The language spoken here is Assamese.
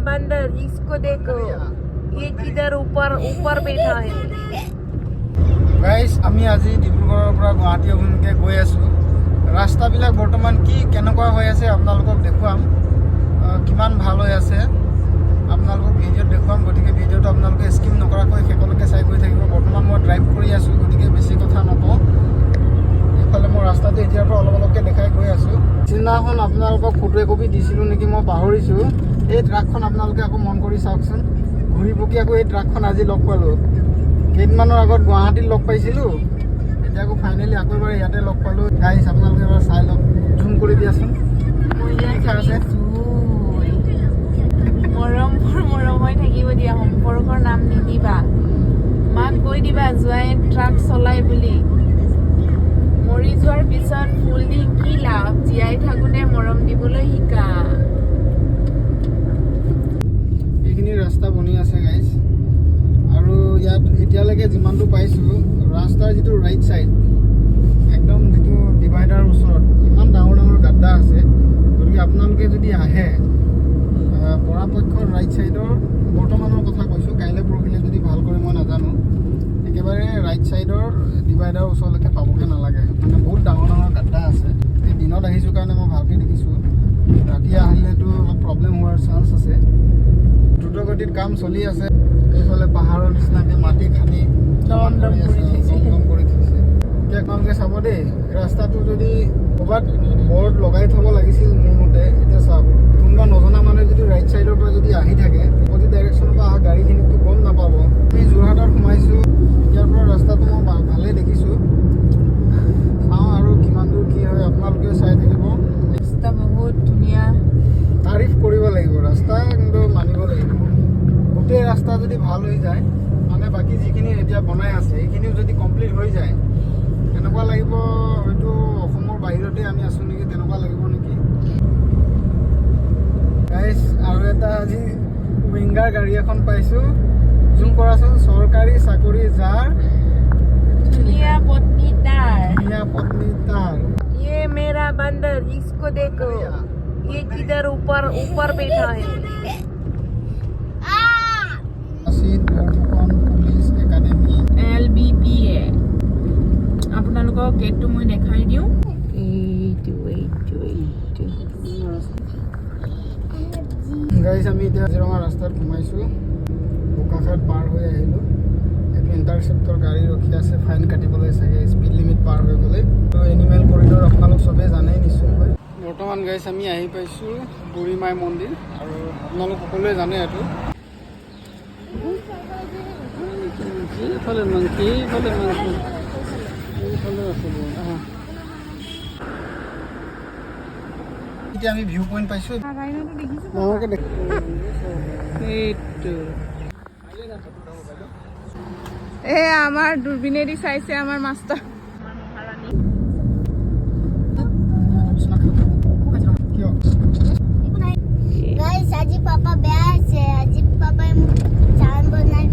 बंदर इसको देखो ये किधर ऊपर ऊपर बैठा है গাইজ আমি আজি ডিব্ৰুগড়ৰ পৰা গুৱাহাটী অভিমুখে গৈ আছোঁ ৰাস্তাবিলাক বৰ্তমান কি কেনেকুৱা হৈ আছে আপোনালোকক দেখুৱাম কিমান ভাল হৈ আছে আপোনালোকক ভিডিঅ'ত দেখুৱাম গতিকে ভিডিঅ'টো আপোনালোকে স্কিপ নকৰাকৈ শেষলৈকে চাই গৈ থাকিব বৰ্তমান মই ড্ৰাইভ কৰি আছোঁ গতিকে বেছি কথা নকওঁ এইফালে মই ৰাস্তাটো এতিয়াৰ পৰা অলপ অলপকৈ দেখাই গৈ আছোঁ সিদিনাখন আপোনালোকক ফটো একপি দিছিলোঁ নেকি মই পাহৰিছোঁ এই ট্ৰাকখন আপোনালোকে আকৌ মন কৰি চাওকচোন ঘূৰি পকি আকৌ এই ট্ৰাকখন আজি লগ পালোঁ কেইদিনমানৰ আগত গুৱাহাটীত লগ পাইছিলোঁ এতিয়া আকৌ ফাইনেলি আকৌ এবাৰ ইয়াতে লগ পালোঁ গাইজ আপোনালোকে এবাৰ চাই লওক জুম কৰি দিয়াচোন লিখা আছে মৰম হৈ থাকিব দিয়া সম্পৰ্কৰ নাম নিদিবা মাক কৈ দিবা জোৱাই ট্ৰাক চলাই বুলি মৰি যোৱাৰ পিছত ফুল দি কি লাভ জীয়াই থাকোঁতে মৰম দিবলৈ শিকা এইখিনি ৰাস্তা বনি আছে গাইজ আৰু ইয়াত এতিয়ালৈকে যিমানটো পাইছোঁ ৰাস্তাৰ যিটো ৰাইট ছাইড একদম যিটো ডিভাইডাৰ ওচৰত ইমান ডাঙৰ ডাঙৰ গাড্ডা আছে গতিকে আপোনালোকে যদি আহে পৰাপক্ষৰ ৰাইট ছাইডৰ বৰ্তমানৰ কথা কৈছোঁ কাইলৈ পৰহিলৈ যদি ভাল কৰি মই নাজানো একেবাৰে ৰাইট ছাইডৰ ডিভাইডাৰ ওচৰলৈকে পাবগৈ নালাগে মানে বহুত ডাঙৰ ডাঙৰ গাড্ডা আছে এই দিনত আহিছোঁ কাৰণে মই ভালকৈ দেখিছোঁ ৰাতি আহিলেতো অলপ প্ৰব্লেম হোৱাৰ চান্স আছে দ্ৰুতগতিত কাম চলি আছে এইফালে পাহাৰৰ নিচিনাকৈ মাটি খান্দি দম কৰি থৈছে এতিয়া আপোনালোকে চাব দেই ৰাস্তাটো যদি ক'ৰবাত বৰ্ড লগাই থ'ব লাগিছিল মোৰ মতে এতিয়া চাওক কোনোবা নজনা মানুহে যদি ৰাইট ছাইডৰ পৰা যদি আহি থাকে অপজিট ডাইৰেকশ্যনৰ পৰা অহা গাড়ীখিনিতো গম নাপাব আমি যোৰহাটত সোমাইছোঁ ইয়াৰ পৰা ৰাস্তাটো মই ভালেই দেখিছোঁ চাওঁ আৰু কিমান দূৰ কি হয় আপোনালোকেও চাই থাকিব ৰাস্তা বহুত ধুনীয়া তাৰিফ কৰিব লাগিব ৰাস্তা কিন্তু মানিব লাগিব গোটেই ৰাস্তা যদি ভাল হৈ যায় মানে বাকী যিখিনি এতিয়া বনাই আছে এইখিনিও যদি কমপ্লিট হৈ যায় তেনেকুৱা লাগিব হয়তো অসমৰ বাহিৰতে আমি আছোঁ নেকি তেনেকুৱা লাগিব নেকি গাইজ আৰু এটা আজি উইংগাৰ গাড়ী এখন পাইছোঁ জুম কৰাচোন চৰকাৰী চাকৰি যাৰ ধুনীয়া পত্নী তাৰ ये मेरा बंदर इसको देखो ये किधर ऊपर ऊपर बैठा है পুলিচ একাডেমি LBPA আপোনালোকক গেটটো মই দেখাই দিওঁ এইটো গাইজ আমি এতিয়া কাজিৰঙা ৰাস্তাত সোমাইছোঁ বোকাখাট পাৰ হৈ আহিলোঁ এইটো ইণ্টাৰচেপ্টৰ গাড়ী ৰখি আছে ফাইন কাটিবলৈ চাগে স্পীড লিমিট পাৰ হৈ গ'লে তো এনিমেল কৰিডৰ আপোনালোক চবেই জানেই নিশ্চয়কৈ বৰ্তমান গাইজ আমি আহি পাইছোঁ বুঢ়ীমাই মন্দিৰ আৰু আপোনালোক সকলোৱে জানে এইটো এইফালে আছে এতিয়া আমি ভিউ পইণ্ট পাইছোঁ আমাৰ দূৰবীনেদি চাইছে আমাৰ মাষ্টাৰ Guys, আজি পাপা বেয়া আছে আজি পাপাই মোক চান বনাই